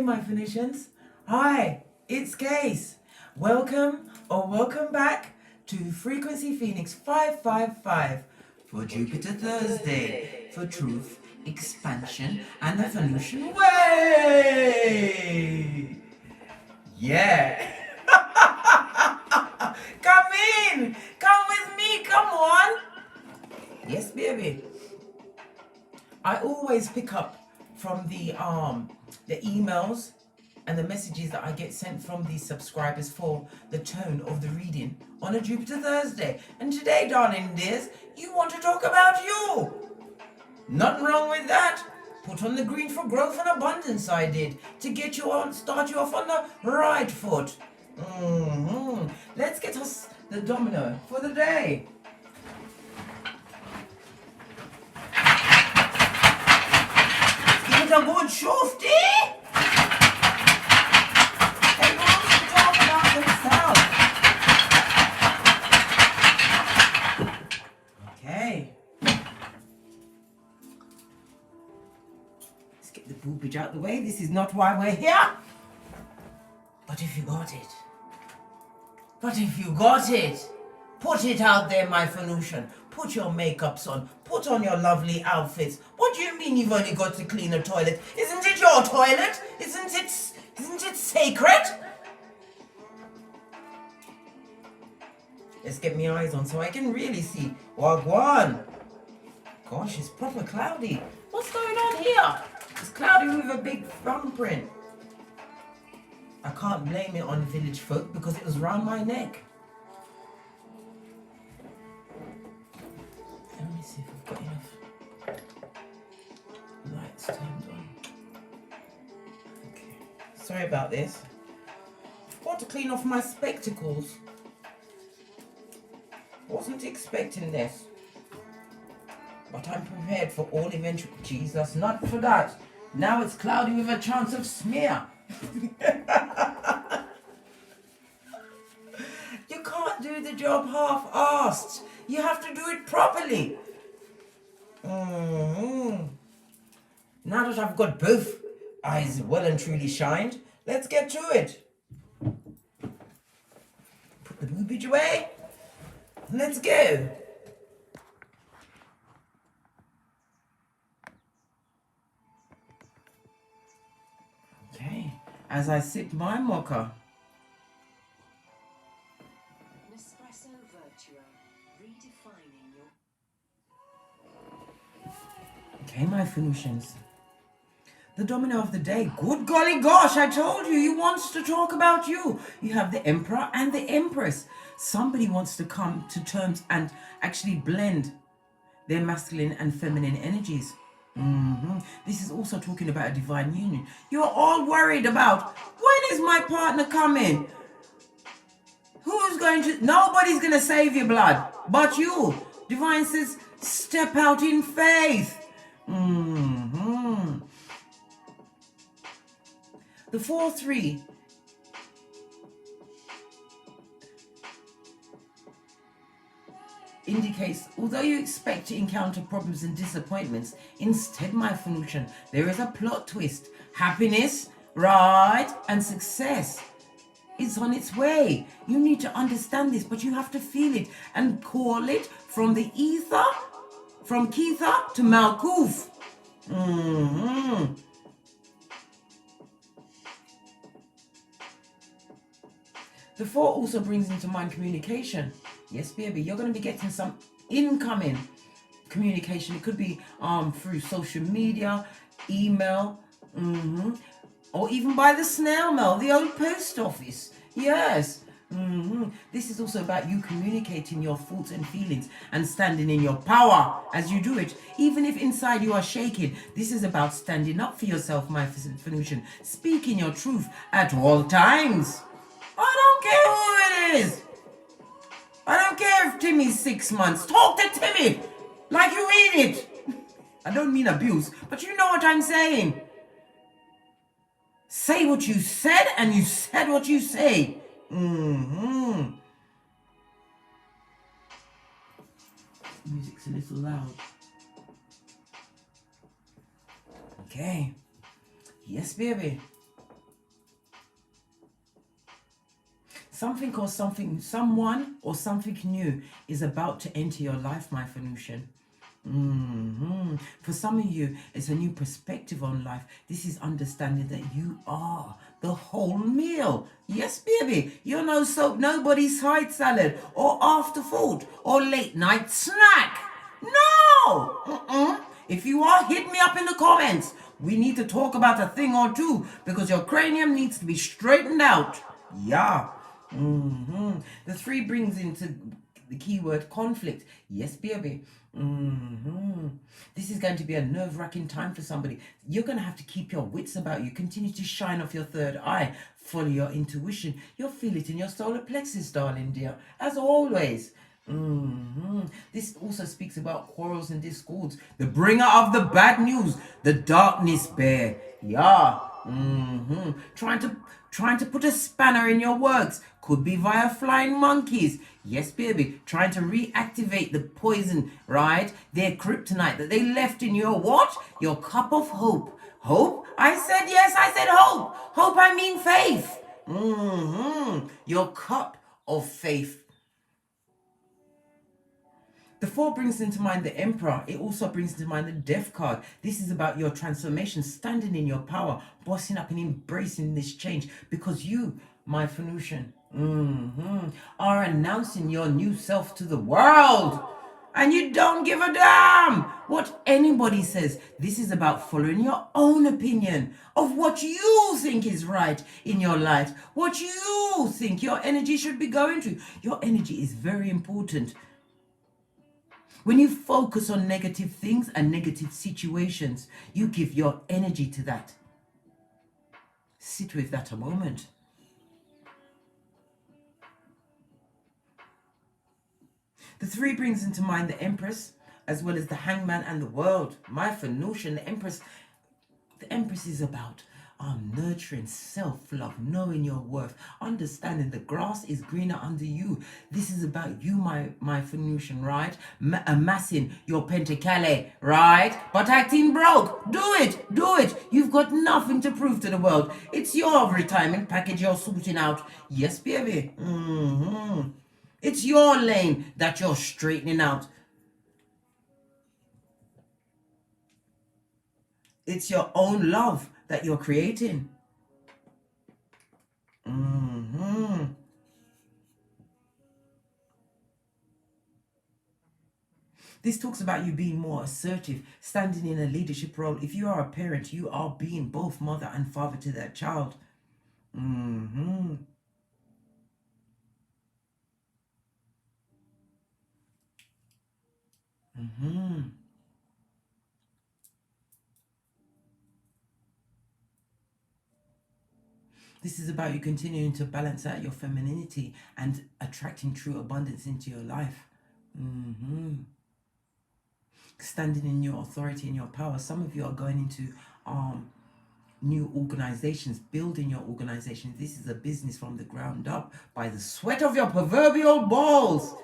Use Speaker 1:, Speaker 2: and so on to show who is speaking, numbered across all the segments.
Speaker 1: Hey my Phoenicians, hi, it's Case. Welcome or welcome back to Frequency Phoenix 555 for Jupiter Thursday for Truth, Expansion and the Phoenician Way. Yeah. Come in, come with me, come on. Yes, baby. I always pick up from the emails and the messages that I get sent from these subscribers for the tone of the reading on a Jupiter Thursday. And today, darling dears, you want to talk about you. Nothing wrong with that. Put on the green for growth and abundance, I did, to get you on, start you off on the right foot. Let's get us the domino for the day. A good shofty. They want to talk about themselves. Okay. Let's get the boobage out the way. This is not why we're here. But if you got it. But if you got it. Put it out there, my Phoenician. Put your makeups on. Put on your lovely outfits. What do you mean you've only got to clean a toilet? Isn't it your toilet? Isn't it sacred? Let's get my eyes on so I can really see. Wagwan. Gosh, it's proper cloudy. What's going on here? It's cloudy with a big thumbprint. I can't blame it on village folk because it was round my neck. Let me see if we've got enough lights turned on. Okay. Sorry about this. I've got to clean off my spectacles. Wasn't expecting this. But I'm prepared for all eventualities. That's not for that. Now it's cloudy with a chance of smear. You can't do the job half-assed. You have to do it properly. Now that I've got both eyes well and truly shined, let's get to it. Put the boobage away. Let's go. Okay, as I sip my mocha. Okay, my Phoenicians. The domino of the day. Good golly gosh, I told you, he wants to talk about you. You have the Emperor and the Empress. Somebody wants to come to terms and actually blend their masculine and feminine energies. This is also talking about a divine union. You're all worried about, when is my partner coming? Who's going to... Nobody's going to save your blood but you. Divine says, step out in faith. The 4-3 indicates, although you expect to encounter problems and disappointments, instead, my Phoenician, there is a plot twist. Happiness, right, and success is on its way. You need to understand this, but you have to feel it and call it from the ether, from Ketha to Malkuth. The 4 also brings into mind communication. Yes, baby, you're going to be getting some incoming communication. It could be through social media, email, or even by the snail mail, the old post office. Yes. This is also about you communicating your thoughts and feelings and standing in your power as you do it. Even if inside you are shaking, this is about standing up for yourself, my Phoenician. Speaking your truth at all times. I don't care who it is. I don't care if Timmy's 6 months. Talk to Timmy like you mean it. I don't mean abuse, but you know what I'm saying. Say what you said, and you said what you say. Music's a little loud. Okay. Yes, baby. Something or something, someone or something new is about to enter your life, my Venusian. For some of you, it's a new perspective on life. This is understanding that you are the whole meal. Yes, baby. You're no soap, nobody's side salad or afterthought or late night snack. No. If you are, hit me up in the comments. We need to talk about a thing or two because your cranium needs to be straightened out. Yeah. The 3 brings into the keyword conflict. Yes, baby. This is going to be a nerve-wracking time for somebody. You're going to have to keep your wits about you. Continue to shine off your third eye. Follow your intuition. You'll feel it in your solar plexus, darling dear, as always. This also speaks about quarrels and discords. The bringer of the bad news, the darkness bear. Yeah. Trying to put a spanner in your works. Could be via flying monkeys. Yes, baby. Trying to reactivate the poison, right? Their kryptonite that they left in your what? Your cup of hope. Hope? I said yes, I said hope. Hope, I mean faith. Your cup of faith. The 4 brings into mind the Emperor. It also brings into mind the Death card. This is about your transformation, standing in your power, bossing up and embracing this change, because you, my Venusian, are announcing your new self to the world. And you don't give a damn what anybody says. This is about following your own opinion of what you think is right in your life, what you think your energy should be going to. Your energy is very important. When you focus on negative things and negative situations, you give your energy to that. Sit with that a moment. The 3 brings into mind the Empress, as well as the Hangman and the World. My Venusian, the Empress is about nurturing self-love, knowing your worth, understanding the grass is greener under you. This is about you, my Venusian, right? Amassing your pentakale, right? But acting broke. Do it. You've got nothing to prove to the world. It's your retirement package you're sorting out. Yes, baby. It's your lane that you're straightening out. It's your own love that you're creating. This talks about you being more assertive, standing in a leadership role. If you are a parent, you are being both mother and father to that child. This is about you continuing to balance out your femininity and attracting true abundance into your life. Standing in your authority and your power. Some of you are going into new organizations, building your organization. This is a business from the ground up by the sweat of your proverbial balls.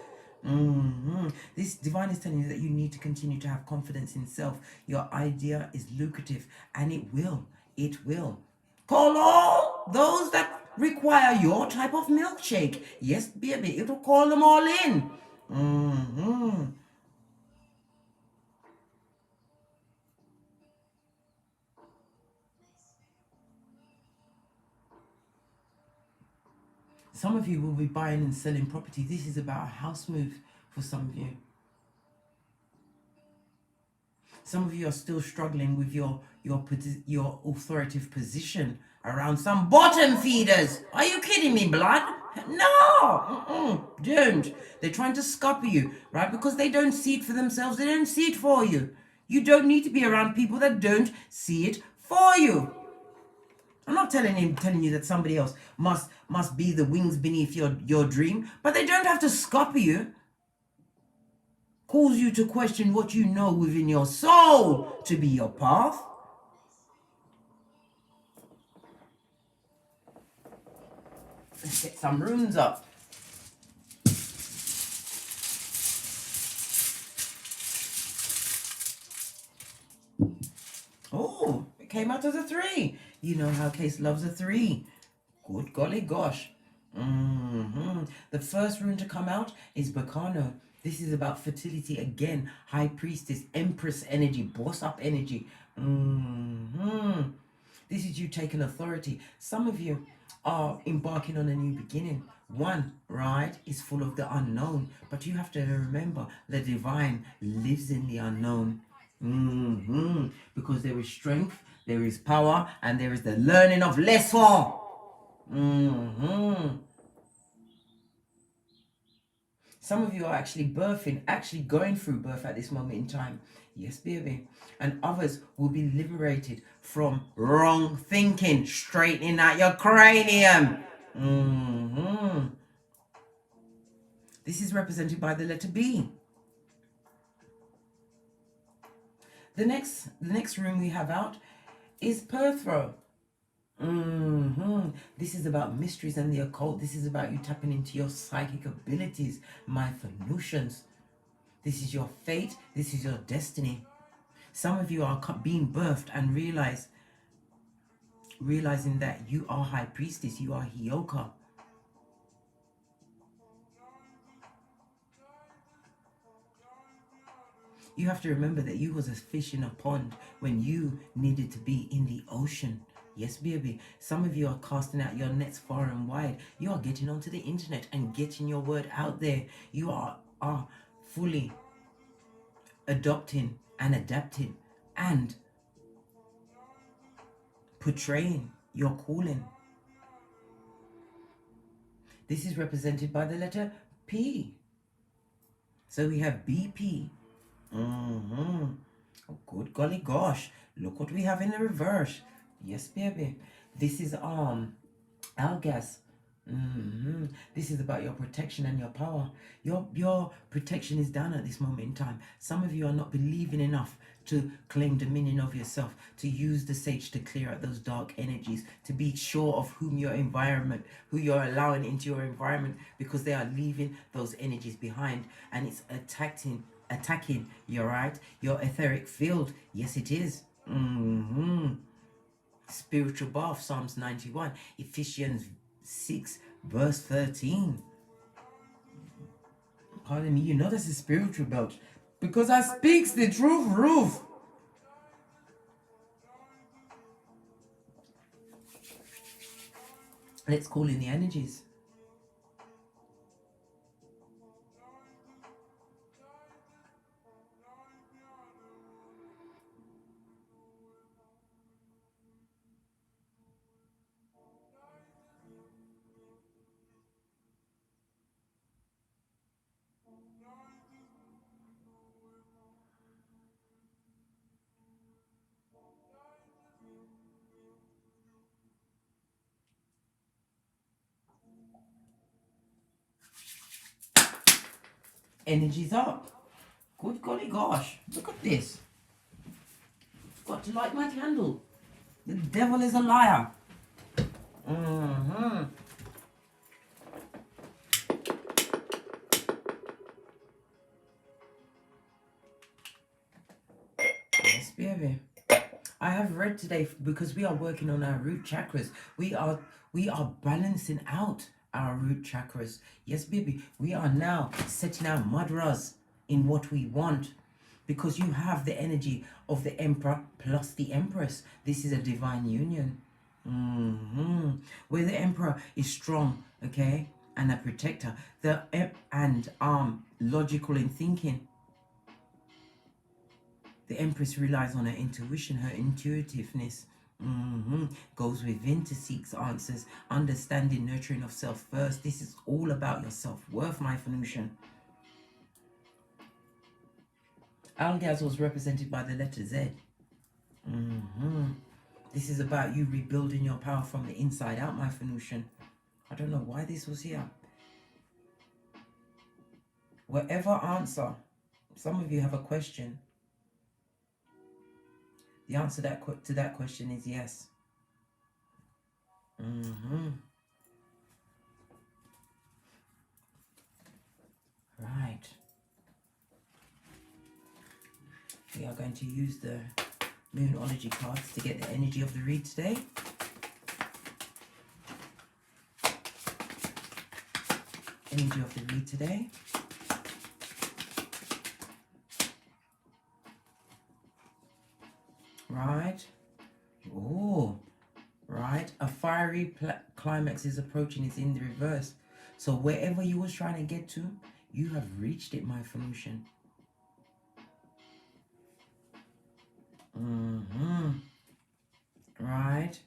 Speaker 1: This divine is telling you that you need to continue to have confidence in self. Your idea is lucrative, and it will. Call all those that require your type of milkshake. Yes, baby, it'll call them all in. Some of you will be buying and selling property. This is about a house move for some of you. Some of you are still struggling with your authoritative position around some bottom feeders. Are you kidding me, blood? No, don't. They're trying to scupper you, right? Because they don't see it for themselves. They don't see it for you. You don't need to be around people that don't see it for you. I'm not telling you that somebody else must be the wings beneath your dream, but they don't have to scupper you. Cause you to question what you know within your soul to be your path. Let's get some runes up. Oh, it came out as a 3. You know how Case loves a 3. Good golly gosh. The first rune to come out is Bacano. This is about fertility again. High Priestess, Empress energy, boss up energy. This is you taking authority. Some of you are embarking on a new beginning. One, right, is full of the unknown. But you have to remember the divine lives in the unknown. Because there is strength, there is power, and there is the learning of lesson. Some of you are actually birthing, actually going through birth at this moment in time. Yes, baby. And others will be liberated from wrong thinking, straightening out your cranium. This is represented by the letter B. The next room we have out is Perthro. This is about mysteries and the occult. This is about you tapping into your psychic abilities, my Venusians. This is your fate. This is your destiny. Some of you are being birthed and realizing that you are High Priestess. You are Heyoka. You have to remember that you was a fish in a pond when you needed to be in the ocean. Yes, baby. Some of you are casting out your nets far and wide. You are getting onto the internet and getting your word out there. You are fully adopting and adapting and portraying your calling. This is represented by the letter P. So we have BP. Oh, good golly gosh. Look what we have in the reverse. Yes, baby. This is Algas. This is about your protection and your power. Your protection is down at this moment in time. Some of you are not believing enough to claim dominion of yourself, to use the sage to clear out those dark energies, to be sure of who you're allowing into your environment, because they are leaving those energies behind, and it's attacking your etheric field. Yes, it is. Spiritual bath, Psalms 91, Ephesians 6 verse 13. Pardon me, you know this is spiritual belt because I speaks the truth, roof. Let's call in the energies. Energies up. Good golly gosh. Look at this. Got to light my candle. The devil is a liar. Yes, baby. I have read today, because we are working on our root chakras. We are balancing out our root chakras. Yes, baby. We are now setting our mudras in what we want, because you have the energy of the Emperor plus the Empress. This is a divine union. Where the Emperor is strong, okay, and a protector, and logical in thinking. The Empress relies on her intuition, her intuitiveness. Goes within to seek answers, understanding, nurturing of self first. This is all about your self-worth, my Venusian. Algaz was represented by the letter Z. This is about you rebuilding your power from the inside out, my Venusian. I don't know why this was here. Whatever answer, some of you have a question. The answer to that question is yes. Right. We are going to use the Moonology cards to get the energy of the read today. energy of the read today. Right. Oh, right. A fiery climax is approaching. It's in the reverse. So wherever you was trying to get to, you have reached it, my Phoenician. Right.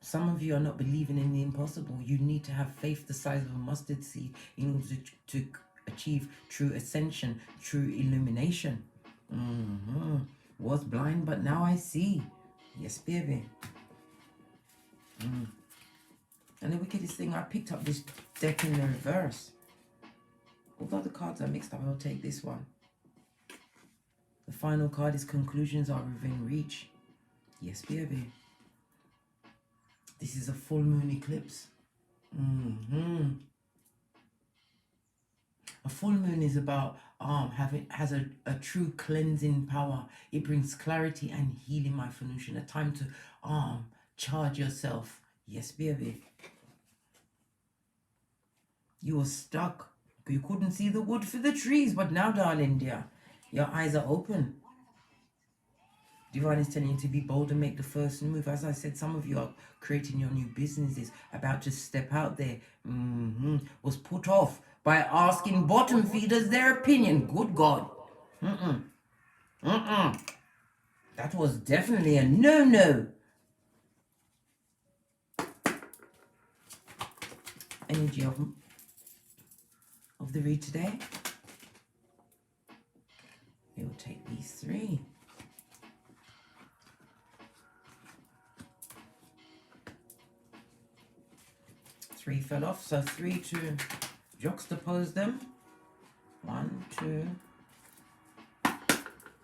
Speaker 1: Some of you are not believing in the impossible. You need to have faith the size of a mustard seed in order to achieve true ascension, true illumination. Was blind, but now I see. Yes, baby. And the wickedest thing, I picked up this deck in the reverse. Although the cards are mixed up, I'll take this one. The final card is conclusions are within reach. Yes, baby. This is a full moon eclipse. A full moon is about has a true cleansing power. It brings clarity and healing, my Phoenician. A time to charge yourself. Yes, baby. You were stuck. You couldn't see the wood for the trees, but now, darling dear, your eyes are open. Divine is telling you to be bold and make the first move. As I said, some of you are creating your new businesses, about to step out there. Was put off by asking bottom feeders their opinion. Good God. That was definitely a no-no. Energy of the read today. We will take these three. Three fell off, so three to juxtapose them. 1, 2.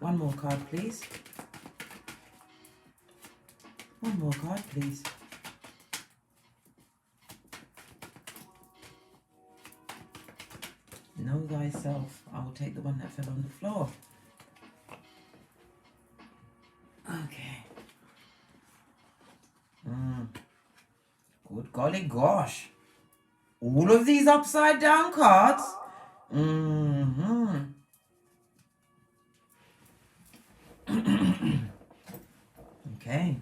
Speaker 1: One more card, please. One more card, please. Know thyself. I will take the one that fell on the floor. Okay. Good golly gosh. All of these upside down cards. Okay.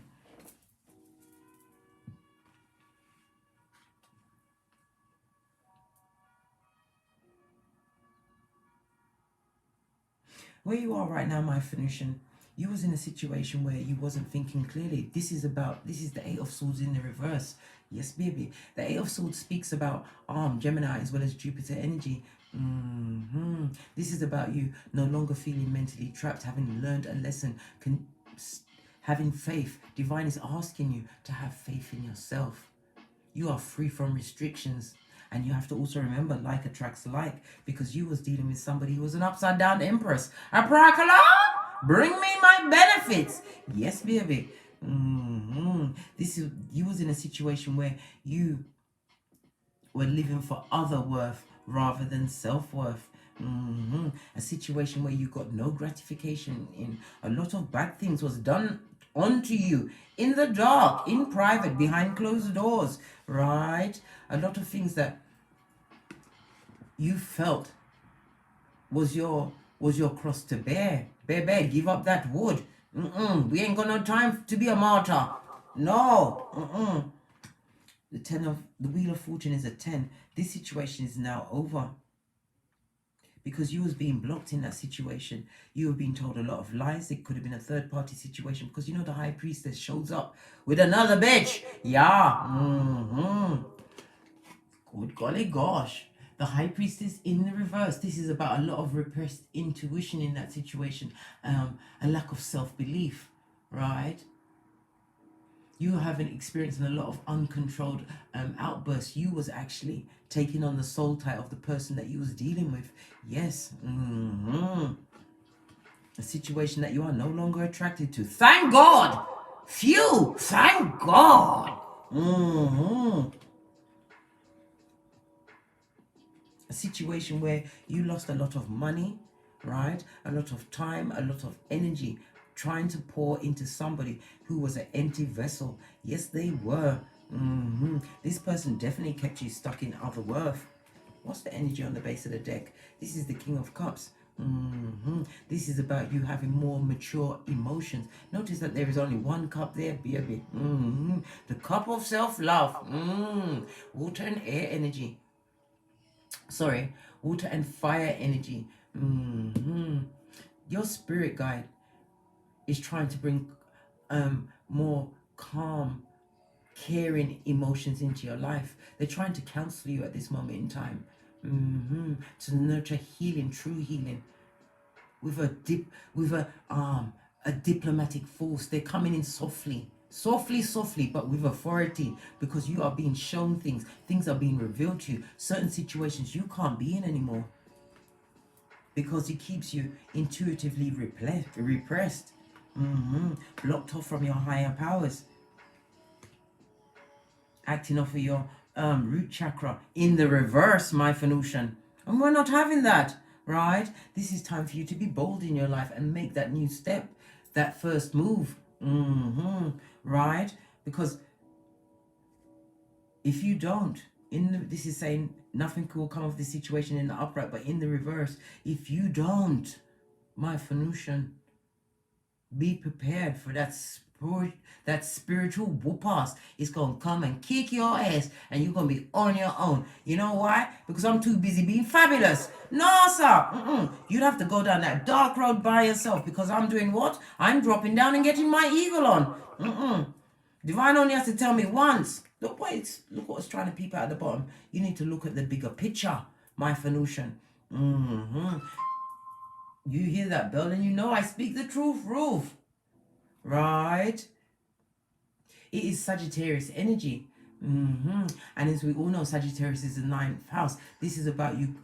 Speaker 1: Where you are right now, my Phoenician, you was in a situation where you wasn't thinking clearly. This is the Eight of Swords in the reverse. Yes, baby. The Eight of Swords speaks about Gemini as well as Jupiter energy. This is about you no longer feeling mentally trapped, having learned a lesson, having faith. Divine is asking you to have faith in yourself. You are free from restrictions. And you have to also remember, like attracts like, because you was dealing with somebody who was an upside down empress. Apracala, bring me my benefits. Yes, baby. You was in a situation where you were living for other worth rather than self-worth. A situation where you got no gratification in. A lot of bad things was done onto you in the dark, in private, behind closed doors, right? A lot of things that you felt was your cross to bear. Bear, give up that wood. We ain't got no time to be a martyr. No. The Wheel of Fortune is a 10. This situation is now over. Because you was being blocked in that situation. You were being told a lot of lies. It could have been a third party situation. Because you know the High Priestess shows up with another bitch. Yeah. Good golly gosh. The High Priestess in the reverse. This is about a lot of repressed intuition in that situation. A lack of self-belief. Right? You haven't experienced a lot of uncontrolled outbursts. You was actually taking on the soul tie of the person that you was dealing with. Yes. A situation that you are no longer attracted to. Thank God. Phew. Thank God. A situation where you lost a lot of money, right? A lot of time, a lot of energy, trying to pour into somebody who was an empty vessel. Yes, they were. This person definitely kept you stuck in other worth. What's the energy on the base of the deck? This is the King of Cups. This is about you having more mature emotions. Notice that there is only one cup there, baby. The cup of self-love. Water and air energy. Sorry, water and fire energy. Your spirit guide is trying to bring more calm, caring emotions into your life. They're trying to counsel you at this moment in time. To nurture healing, true healing, with a diplomatic force. They're coming in softly, but with authority, because you are being shown things are being revealed to you, certain situations you can't be in anymore, because it keeps you intuitively repressed, blocked off from your higher powers, acting off of your root chakra in the reverse, my Phoenician. And we're not having that, right? This is time for you to be bold in your life and make that new step, that first move, right? Because if you don't, this is saying nothing will come of this situation in the upright, but in the reverse, if you don't, my Phoenician, be prepared for that spiritual whoop-ass is going to come and kick your ass, and you're going to be on your own. You know why? Because I'm too busy being fabulous. No, sir. You'd have to go down that dark road by yourself, because I'm doing what? I'm dropping down and getting my eagle on. Divine only has to tell me once. Look what's trying to peep out at the bottom. You need to look at the bigger picture, my Phoenician. You hear that bell and you know I speak the truth, Ruth. Right? It is Sagittarius energy. And as we all know, Sagittarius is the 9th house. This is about you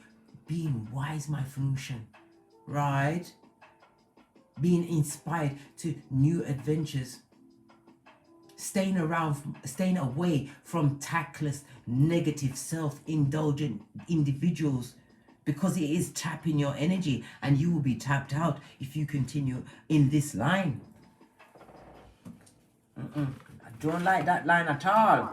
Speaker 1: being wise, my Phoenician. Right? Being inspired to new adventures. Staying away from tactless, negative, self-indulgent individuals, because it is tapping your energy, and you will be tapped out if you continue in this line. I don't like that line at all.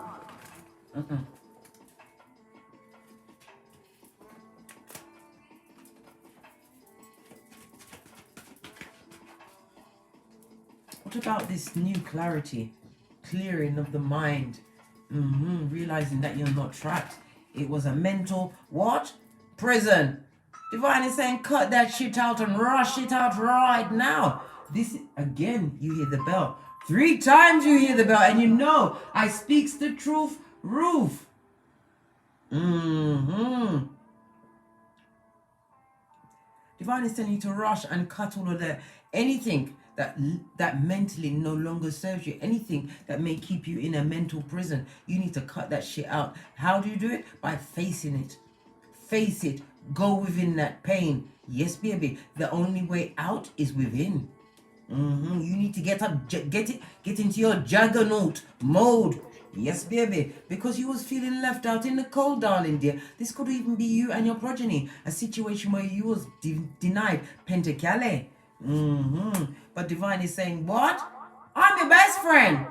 Speaker 1: What about this new clarity, clearing of the mind, realizing that you're not trapped? It was a mental, what? Prison. Divine is saying cut that shit out and rush it out right now. This, again, you hear the bell. 3 times you hear the bell, and you know I speaks the truth, Ruth. Divine is telling you to rush and cut all of that. Anything that mentally no longer serves you, anything that may keep you in a mental prison, you need to cut that shit out. How do you do it? By facing it. Face it. Go within that pain. Yes, baby. The only way out is within. You need to get up, get into your juggernaut mode. Yes, baby. Because you was feeling left out in the cold, darling dear. This could even be you and your progeny. A situation where you was denied KHALEESI. But Divine is saying, what? I'm your best friend.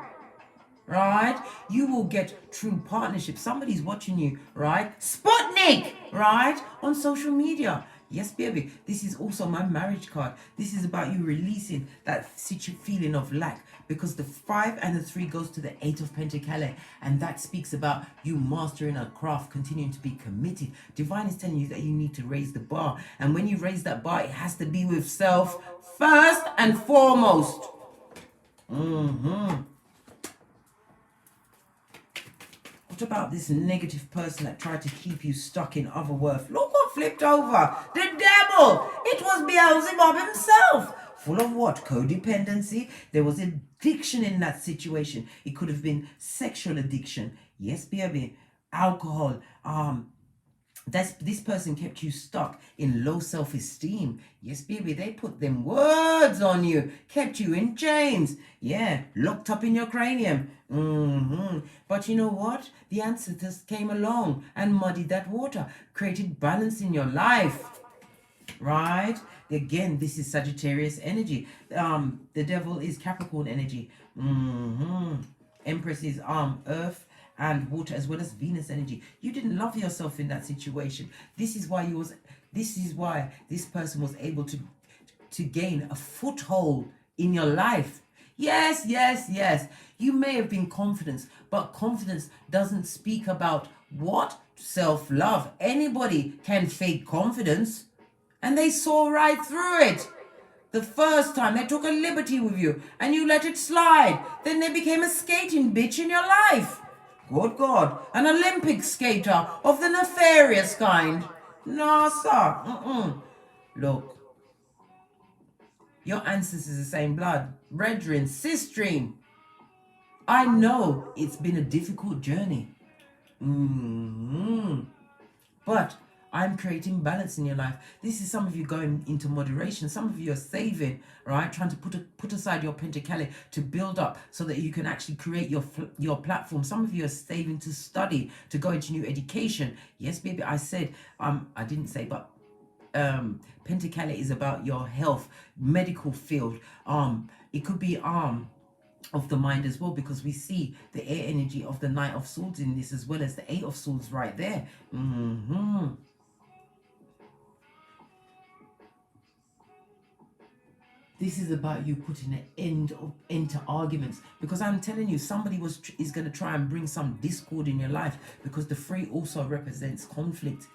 Speaker 1: Right? You will get true partnership. Somebody's watching you, right? Sputnik, right? On social media. Yes, baby. This is also my marriage card. This is about you releasing that feeling of lack, because the 5 and the 3 goes to the 8 of KHALEESI, and that speaks about you mastering a craft, continuing to be committed. Divine is telling you that you need to raise the bar, and when you raise that bar, it has to be with self first and foremost. What about this negative person that tried to keep you stuck in otherworth? Look what flipped over. The devil. It was Beelzebub himself. Full of what? Codependency. There was addiction in that situation. It could have been sexual addiction. Yes, baby. Alcohol. This person kept you stuck in low self-esteem. Yes, baby, they put them words on you, kept you in chains. Yeah, locked up in your cranium. But you know what? The ancestors came along and muddied that water, created balance in your life. Right? Again, this is Sagittarius energy. The devil is Capricorn energy. Empress is Earth, and water, as well as Venus energy. You didn't love yourself in that situation. This is why this person was able to gain a foothold in your life. Yes, yes, yes. You may have been confident, but confidence doesn't speak about what? Self-love. Anybody can fake confidence, and they saw right through it. The first time they took a liberty with you and you let it slide, then they became a skating bitch in your life. Good God, an Olympic skater of the nefarious kind. No, sir. Look, your ancestors are the same blood. Brethren, sister. I know it's been a difficult journey. But I'm creating balance in your life. This is some of you going into moderation. Some of you are saving, right? Trying to put aside your pentakale to build up so that you can actually create your platform. Some of you are saving to study, to go into new education. Yes, baby, I said, I didn't say, but pentakale is about your health, medical field. It could be of the mind as well, because we see the air energy of the Knight of Swords in this, as well as the Eight of Swords right there. This is about you putting an end to arguments, because I'm telling you, somebody is going to try and bring some discord in your life, because the 3 also represents conflict.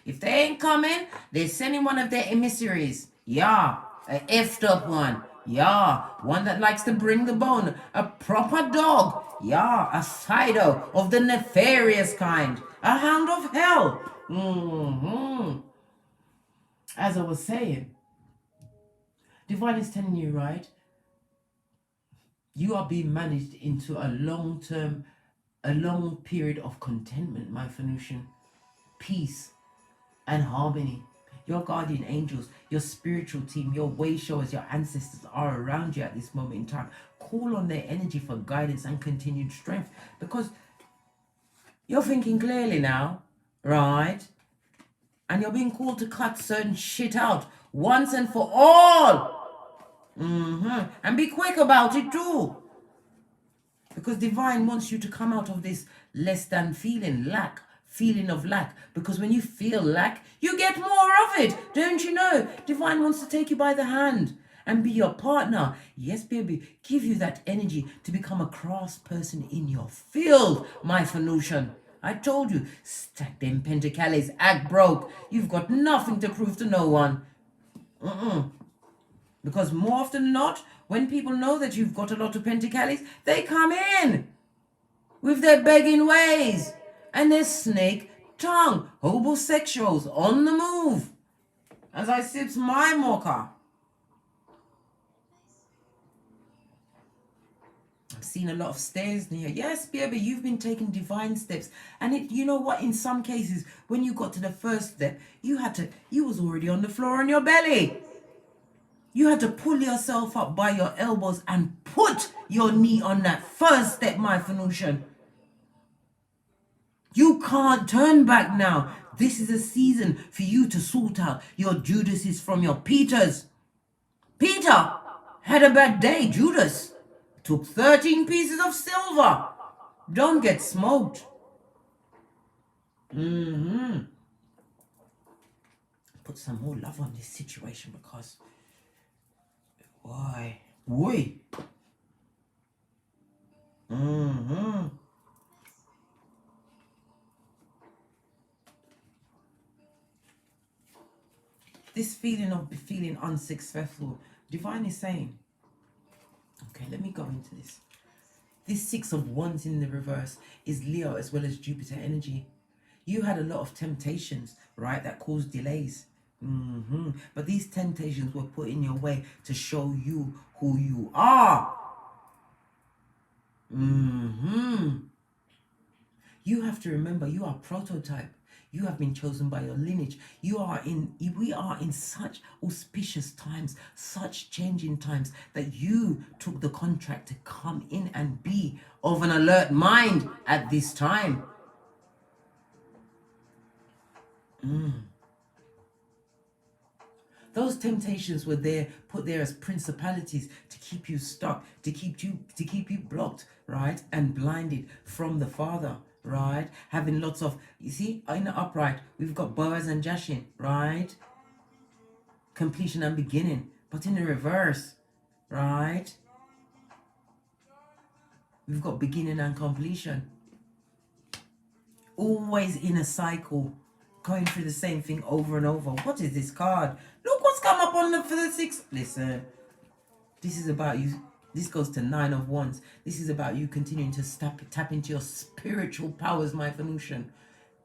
Speaker 1: If they ain't coming, they're sending one of their emissaries. Yeah, a effed up one. Yeah, one that likes to bring the bone. A proper dog. Yeah, a Fido of the nefarious kind. A hound of hell. As I was saying, Divine is telling you, right? You are being managed into a long period of contentment, my Venusian. Peace and harmony. Your guardian angels, your spiritual team, your way showers, your ancestors are around you at this moment in time. Call on their energy for guidance and continued strength, because you're thinking clearly now, right? And you're being called to cut certain shit out once and for all. And be quick about it too. Because Divine wants you to come out of this less than feeling of lack. Because when you feel lack, you get more of it. Don't you know? Divine wants to take you by the hand and be your partner. Yes, baby. Give you that energy to become a craftsperson in your field, my Venusian. I told you, stack them pentakales, act broke. You've got nothing to prove to no one. Because more often than not, when people know that you've got a lot of pentakales, they come in with their begging ways and their snake tongue. Homosexuals on the move. As I sips my mocha. I've seen a lot of stairs near. Yes, baby, you've been taking divine steps. And you know what? In some cases, when you got to the first step, you was already on the floor on your belly. You had to pull yourself up by your elbows and put your knee on that first step, my Venusian. You can't turn back now. This is a season for you to sort out your Judases from your Peters. Peter had a bad day, Judas. Took 13 pieces of silver. Don't get smoked. Put some more love on this situation, because why? This feeling of feeling unsuccessful, Divine is saying, okay, let me go into this. This 6 of Wands in the reverse is Leo as well as Jupiter energy. You had a lot of temptations, right, that caused delays. But these temptations were put in your way to show you who you are. You have to remember, you are prototype. You have been chosen by your lineage. We are in such auspicious times, such changing times, that you took the contract to come in and be of an alert mind at this time. Those temptations were there, put there as principalities to keep you stuck, to keep you blocked, right? And blinded from the Father, right? Having lots of, you see, in the upright, we've got Boaz and Jashin, right? Completion and beginning. But in the reverse, right? We've got beginning and completion. Always in a cycle, going through the same thing over and over. What is this card? Look what's come up on for the 6. Listen, this is about you. This goes to 9 of Wands. This is about you continuing to tap into your spiritual powers, my Venusian.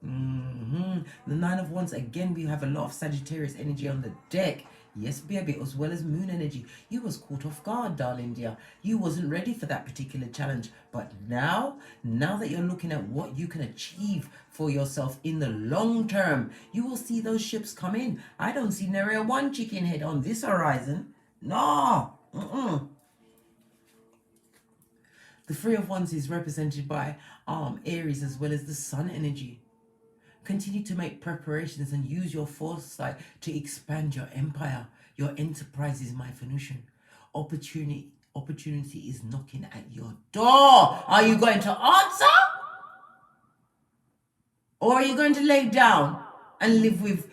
Speaker 1: The 9 of Wands, again, we have a lot of Sagittarius energy on the deck. Yes, baby, as well as moon energy. You was caught off guard, darling dear. You wasn't ready for that particular challenge. But now that you're looking at what you can achieve for yourself in the long term, you will see those ships come in. I don't see nary a one chicken head on this horizon. No. The 3 of Wands is represented by Aries as well as the Sun energy. Continue to make preparations and use your foresight to expand your empire, your enterprises, my Venusian. Opportunity is knocking at your door. Are you going to answer? Or are you going to lay down and live with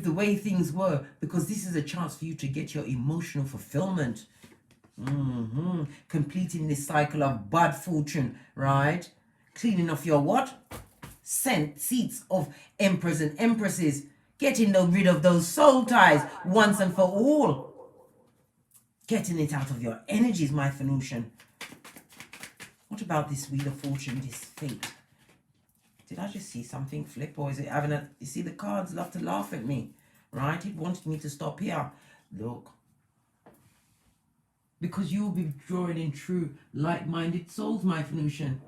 Speaker 1: the way things were? Because this is a chance for you to get your emotional fulfillment. Completing this cycle of bad fortune, right? Cleaning off your what? Seats of emperors and empresses, getting rid of those soul ties once and for all, getting it out of your energies, my Venusian. What about this Wheel of Fortune, this fate? Did I just see something flip, or is it having a, you see the cards love to laugh at me, right? It wanted me to stop here. Look, because you will be drawing in true like-minded souls, my Venusian.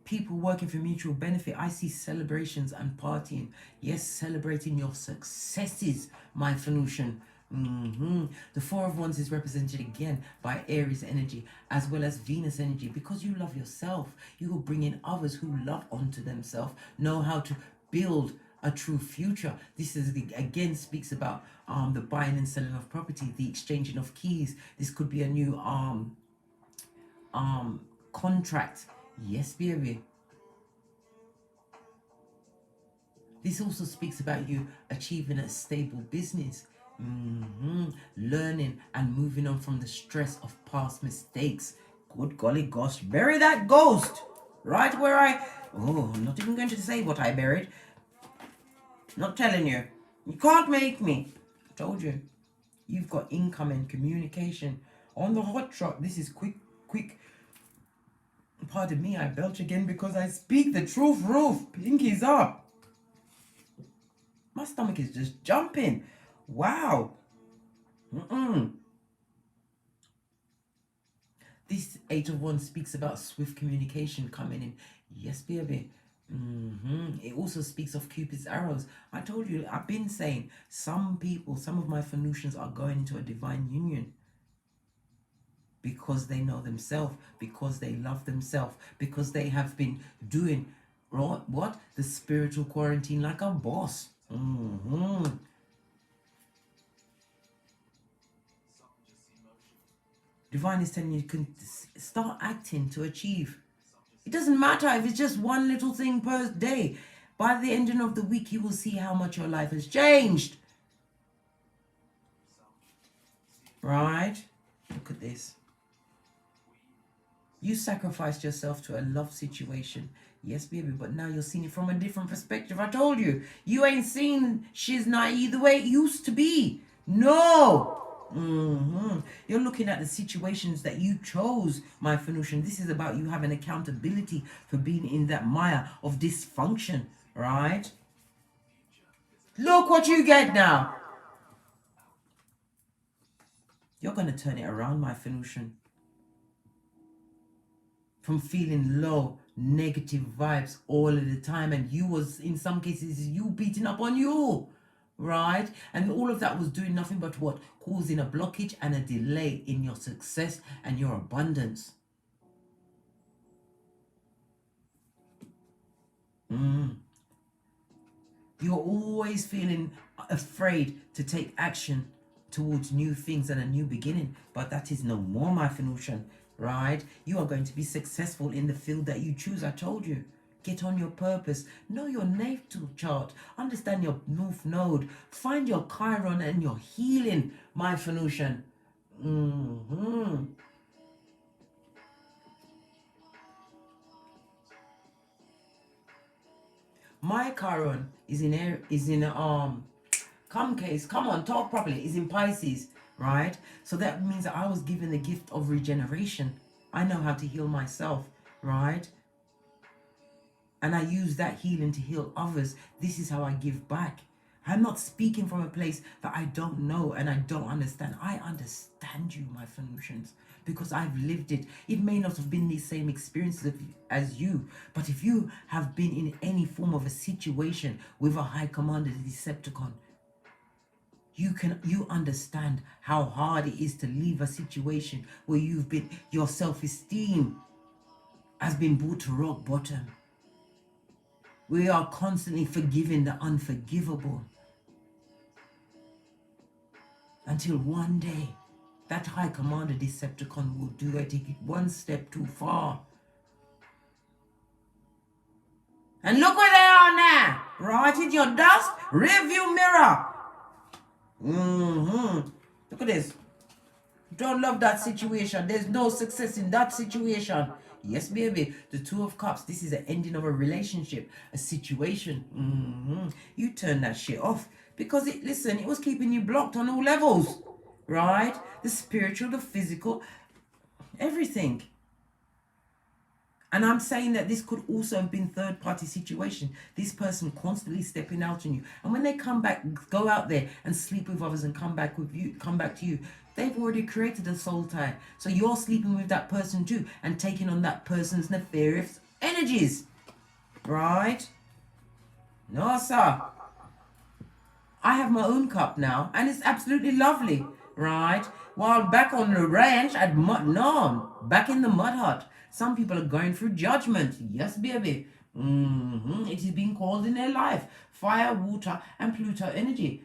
Speaker 1: People working for mutual benefit. I see celebrations and partying. Yes, celebrating your successes, my Venusian. The 4 of Wands is represented again by Aries energy as well as Venus energy. Because you love yourself, you will bring in others who love onto themselves, know how to build a true future. This is again speaks about the buying and selling of property, the exchanging of keys. This could be a new contract. Yes, baby. This also speaks about you achieving a stable business, learning and moving on from the stress of past mistakes. Good golly gosh, bury that ghost right where I'm not even going to say what I buried. Not telling you. You can't make me. I told you. You've got incoming communication on the hot shot. This is quick. Pardon me, I belch again because I speak the truth, roof. Pinkies up. My stomach is just jumping. Wow. This 8 of Wands speaks about swift communication coming in. Yes, baby. It also speaks of Cupid's arrows. I told you, I've been saying, some of my Venusians are going into a divine union. Because they know themselves, because they love themselves, because they have been doing what? The spiritual quarantine like a boss. Divine is telling you can start acting to achieve. It doesn't matter if it's just one little thing per day. By the ending of the week, you will see how much your life has changed. Right? Look at this. You sacrificed yourself to a love situation. Yes, baby, but now you're seeing it from a different perspective. I told you. You ain't seen she's naive the way it used to be. No. You're looking at the situations that you chose, my Venusian. This is about you having accountability for being in that mire of dysfunction, right? Look what you get now. You're going to turn it around, my Venusian. From feeling low, negative vibes all of the time, and you was, in some cases, you beating up on you, right? And all of that was doing nothing but what? Causing a blockage and a delay in your success and your abundance. You're always feeling afraid to take action towards new things and a new beginning. But that is no more, my Venusian, right? You are going to be successful in the field that you choose. I told you. Get on your purpose. Know your natal chart. Understand your North Node. Find your Chiron and your healing, my Venusian. My Chiron is come on, talk properly, is in Pisces, right? So that means that I was given the gift of regeneration. I know how to heal myself, right? And I use that healing to heal others. This is how I give back. I'm not speaking from a place that I don't know and I don't understand. I understand you, my Venusians, because I've lived it. It may not have been the same experiences as you, but if you have been in any form of a situation with a high commander, the Decepticon, you understand how hard it is to leave a situation where your self-esteem has been brought to rock bottom. We are constantly forgiving the unforgivable. Until one day, that High Commander Decepticon will do it, take it one step too far. And look where they are now, right in your dust review mirror. Look at this. Don't love that situation. There's no success in that situation. Yes, baby. The Two of Cups. This is the ending of a relationship, a situation. You turn that shit off because it was keeping you blocked on all levels, right? The spiritual, the physical, everything. And I'm saying that this could also have been third-party situation. This person constantly stepping out on you. And when they come back, go out there and sleep with others and come back to you, they've already created a soul tie. So you're sleeping with that person too and taking on that person's nefarious energies. Right? No, sir. I have my own cup now and it's absolutely lovely. Right? While back on the ranch back in the mud hut, some people are going through judgment. Yes, baby. It is being called in their life. Fire, water, and Pluto energy.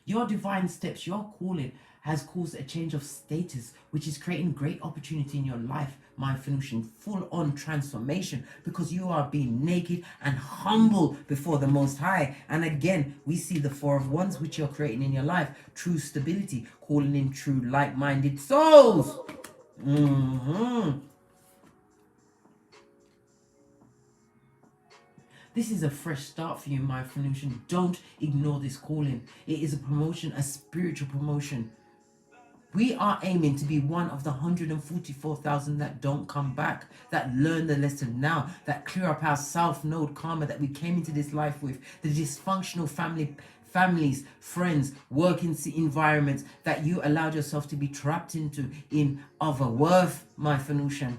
Speaker 1: Your divine steps, your calling has caused a change of status, which is creating great opportunity in your life, my Venusian. Full-on transformation, because you are being naked and humble before the Most High. And again, we see the Four of Wands, which you're creating in your life. True stability, calling in true like-minded souls. This is a fresh start for you, my Venusian. Don't ignore this calling. It is a promotion, a spiritual promotion. We are aiming to be one of the 144,000 that don't come back, that learn the lesson now, that clear up our South Node karma that we came into this life with, the dysfunctional families, friends, working environments that you allowed yourself to be trapped into in otherworth, my Venusian.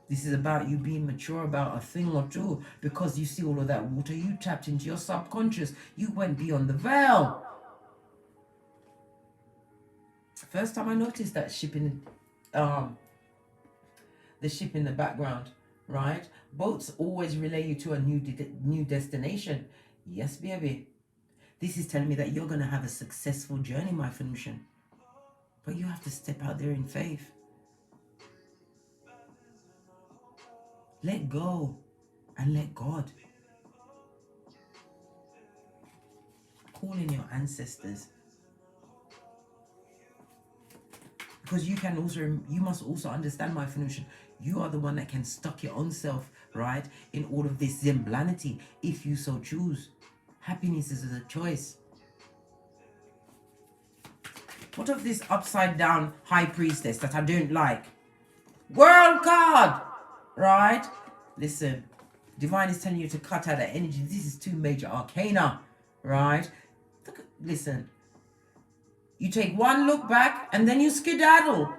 Speaker 1: This is about you being mature about a thing or two, because you see all of that water. You tapped into your subconscious. You went beyond the veil. First time I noticed that ship in the ship in the background, right? Boats always relay you to a new destination. Yes, baby. This is telling me that you're going to have a successful journey, my Venusian. But you have to step out there in faith. Let go and let God. Call in your ancestors. Because you must also understand, my Venusian, you are the one that can stop your own self, right? In all of this zemblanity, if you so choose. Happiness is a choice. What of this upside down high priestess that I don't like? World card! Right? Listen, divine is telling you to cut out that energy. This is two major arcana, right? Listen, you take one look back and then you skedaddle.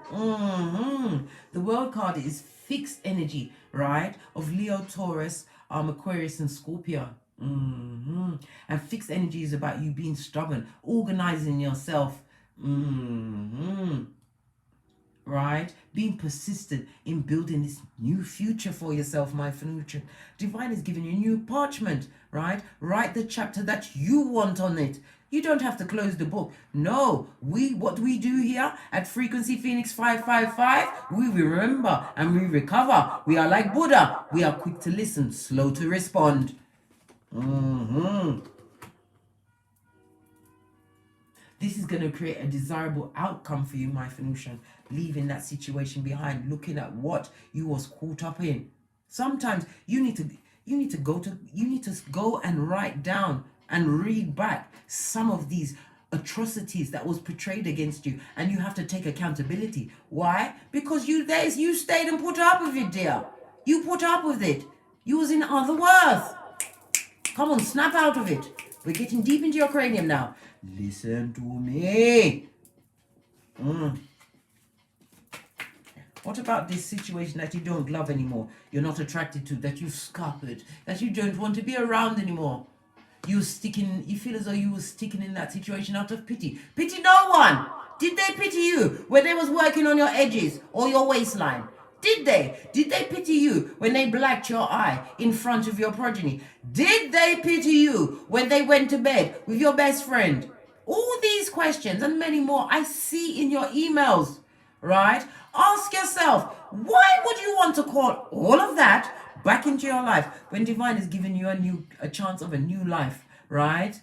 Speaker 1: The world card is fixed energy, right? Of Leo, Taurus, Aquarius, and Scorpio. And fixed energy is about you being stubborn, organizing yourself. right? Being persistent in building this new future for yourself, my future. Divine is giving you new parchment, right? Write the chapter that you want on it. You don't have to close the book. No, what we do here at Frequency Phoenix 555, we remember and we recover. We are like Buddha. We are quick to listen, slow to respond. This is going to create a desirable outcome for you, my Venusian. Leaving that situation behind, looking at what you was caught up in. Sometimes you need to go and write down and read back some of these atrocities that was portrayed against you, and you have to take accountability. Why? Because you stayed and put up with it, dear. You put up with it. You was in other worth. Come on, snap out of it. We're getting deep into your cranium now. Listen to me. What about this situation that you don't love anymore? You're not attracted to, that you've scuppered, that you don't want to be around anymore? You feel as though you were sticking in that situation out of pity. Pity no one. Did they pity you when they was working on your edges or your waistline? Did they? Did they pity you when they blacked your eye in front of your progeny? Did they pity you when they went to bed with your best friend? All these questions and many more I see in your emails, right? Ask yourself, why would you want to call all of that back into your life when Divine is giving you a chance of a new life, right?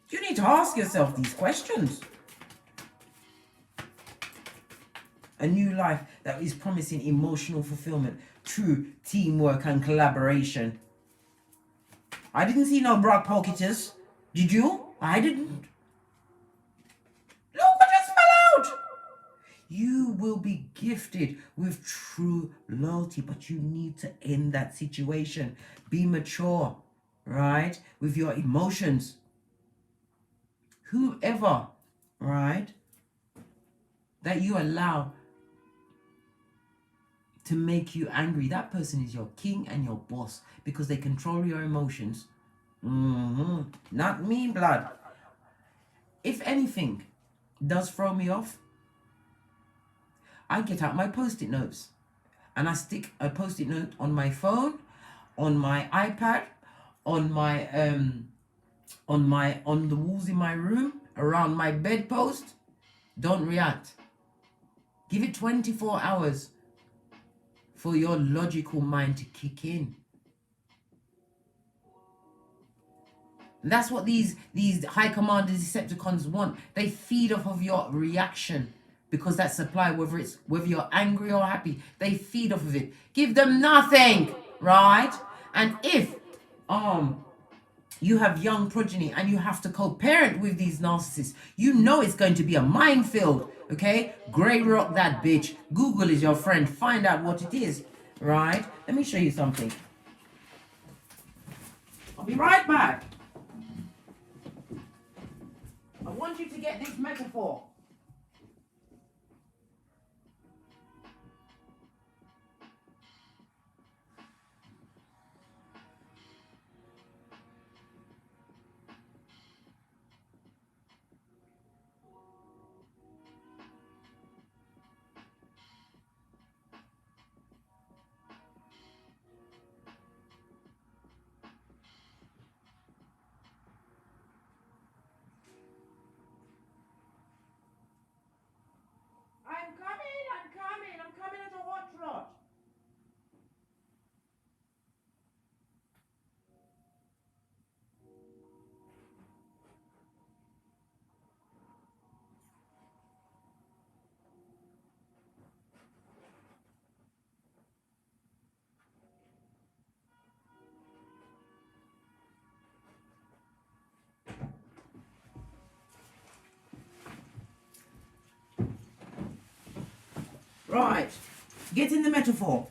Speaker 1: You need to ask yourself these questions. A new life that is promising emotional fulfillment, true teamwork and collaboration. I didn't see no Brock pocketers. Did you? I didn't. Look what just fell out. You will be gifted with true loyalty, but you need to end that situation. Be mature, right? With your emotions. Whoever, right, that you allow to make you angry, that person is your king and your boss, because they control your emotions. Not me, blood. If anything does throw me off, I get out my post-it notes and I stick a post-it note on my phone, on my iPad, on the walls in my room, around my bedpost. Don't react. Give it 24 hours for your logical mind to kick in. And that's what these high commanders, Decepticons want. They feed off of your reaction, because that supply, whether you're angry or happy, they feed off of it. Give them nothing, right? And if you have young progeny and you have to co-parent with these narcissists, you know it's going to be a minefield, okay? Grey rock that bitch. Google is your friend. Find out what it is, right? Let me show you something. I'll be right back. I want you to get this metaphor. I'm coming at a hot trot. Right, getting the metaphor.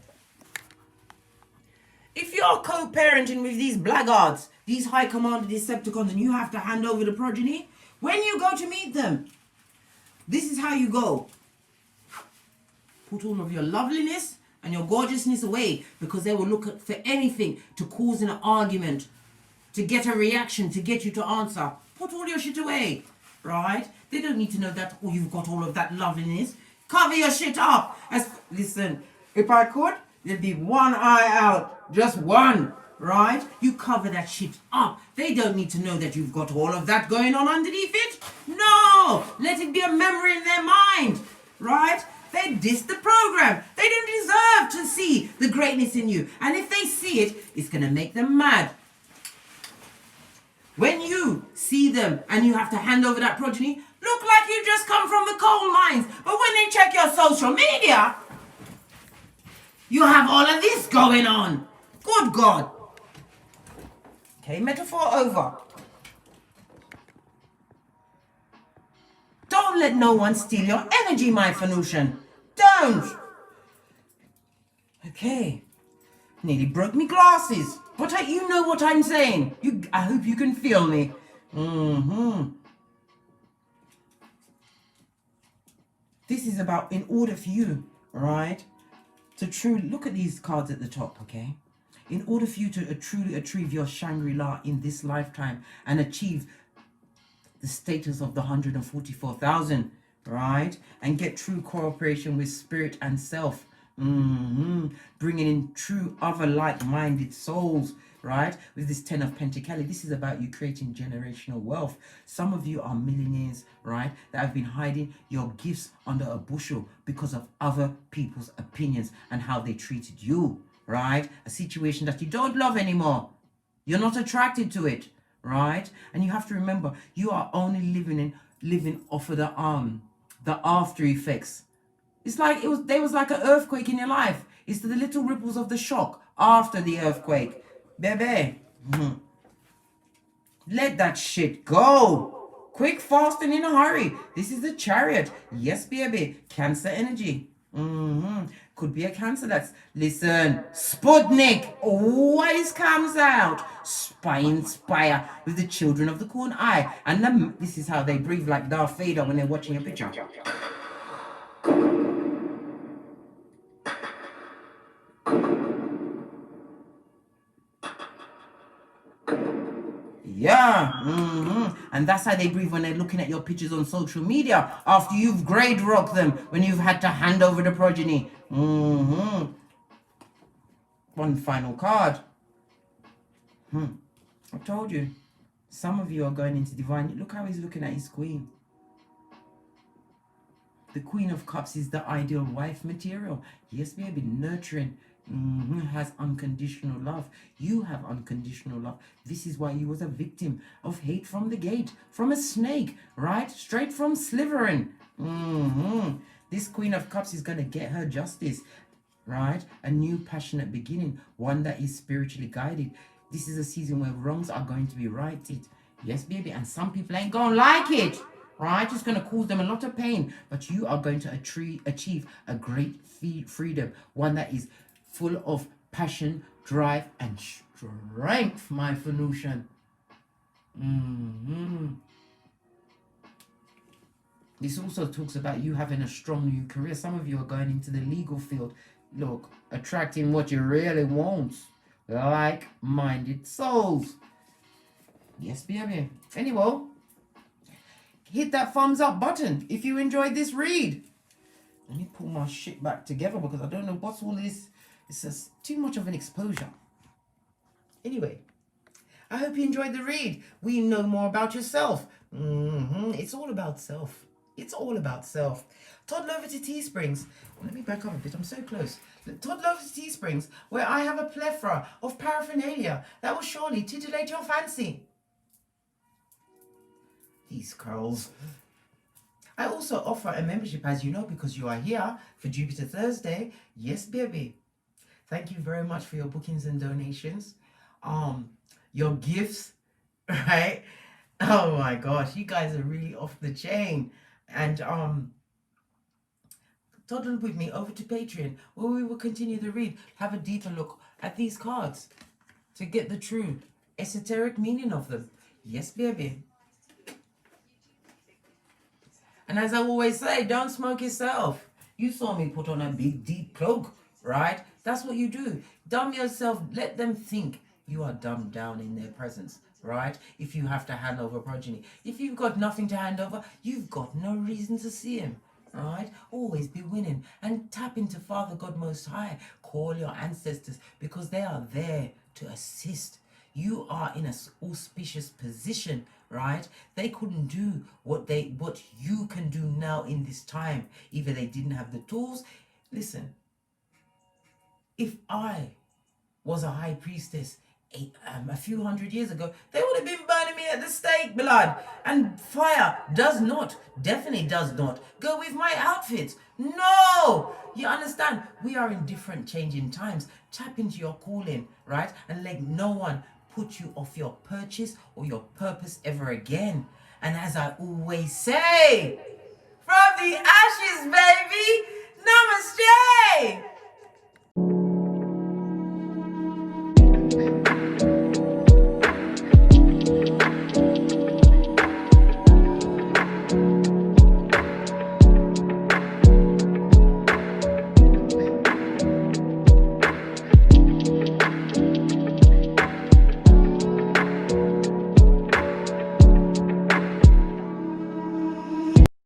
Speaker 1: If you're co-parenting with these blackguards, these high commander Decepticons, and you have to hand over the progeny, when you go to meet them, this is how you go. Put all of your loveliness and your gorgeousness away, because they will look for anything to cause an argument, to get a reaction, to get you to answer. Put all your shit away. right? They don't need to know that, oh, you've got all of that loveliness. Cover your shit up. Listen, if I could, there'd be one eye out. Just one, right? You cover that shit up. They don't need to know that you've got all of that going on underneath it. No! Let it be a memory in their mind, right? They diss the program. They don't deserve to see the greatness in you. And if they see it, it's going to make them mad. When you see them and you have to hand over that progeny, look like you just come from the coal mines. But when they check your social media, you have all of this going on. Good God. Okay, metaphor over. Don't let no one steal your energy, my Venusian. Don't. Okay. Nearly broke me glasses. But you know what I'm saying. I hope you can feel me. This is about, in order for you, right, to truly, look at these cards at the top, okay? In order for you to truly achieve your Shangri-La in this lifetime and achieve the status of the 144,000, right? And get true cooperation with spirit and self. Bringing in true other like-minded souls, right? With this 10 of Pentacles, this is about you creating generational wealth. Some of you are millionaires, right? That have been hiding your gifts under a bushel because of other people's opinions and how they treated you, right? A situation that you don't love anymore. You're not attracted to it, right? And you have to remember, you are only living off of the after effects. It's like there was like an earthquake in your life. It's the little ripples of the shock after the earthquake. Baby. Let that shit go. Quick, fast, and in a hurry. This is the Chariot. Yes, baby. Cancer energy. Could be a Cancer that's, listen, Sputnik always comes out. Inspire with the children of the corn eye. And this is how they breathe, like Darth Vader when they're watching a picture. Yeah, and that's how they breathe when they're looking at your pictures on social media after you've grade rocked them, when you've had to hand over the progeny. One final card. I told you, some of you are going into divine. Look how he's looking at his queen. The Queen of Cups is the ideal wife material. Yes, baby, nurturing. Has unconditional love. You have unconditional love. This is why you was a victim of hate from the gate, from a snake, right? Straight from Slytherin. This Queen of Cups is going to get her justice, right? A new passionate beginning, one that is spiritually guided. This is a season where wrongs are going to be righted. Yes, baby, and some people ain't going to like it, right? It's going to cause them a lot of pain, but you are going to achieve a great freedom, one that is full of passion, drive, and strength, my Venusian. This also talks about you having a strong new career. Some of you are going into the legal field. Look, attracting what you really want. Like-minded souls. Yes, baby. Anyway, hit that thumbs up button if you enjoyed this read. Let me pull my shit back together because I don't know what's all this. It's just too much of an exposure. Anyway, I hope you enjoyed the read. We know more about yourself. It's all about self. It's all about self. Toddle over to Teesprings. Let me back up a bit. I'm so close. Toddle over to Teesprings, where I have a plethora of paraphernalia that will surely titillate your fancy. These curls. I also offer a membership, as you know, because you are here for Jupiter Thursday. Yes, baby. Thank you very much for your bookings and donations. Your gifts, right? Oh my gosh, you guys are really off the chain. And toddle with me over to Patreon, where we will continue the read, have a deeper look at these cards to get the true esoteric meaning of them. Yes, baby. And as I always say, don't smoke yourself. You saw me put on a big deep cloak, right? That's what you do. Dumb yourself. Let them think you are dumbed down in their presence, right? If you have to hand over progeny. If you've got nothing to hand over, you've got no reason to see him. Right? Always be winning and tap into Father God Most High. Call your ancestors because they are there to assist. You are in an auspicious position, right? They couldn't do what you can do now in this time. Either they didn't have the tools. Listen, if I was a high priestess a few hundred years ago, they would have been burning me at the stake, blood. And fire definitely does not go with my outfit. No! You understand? We are in different changing times. Tap into your calling, right? And let no one put you off your purchase or your purpose ever again. And as I always say, from the ashes, baby,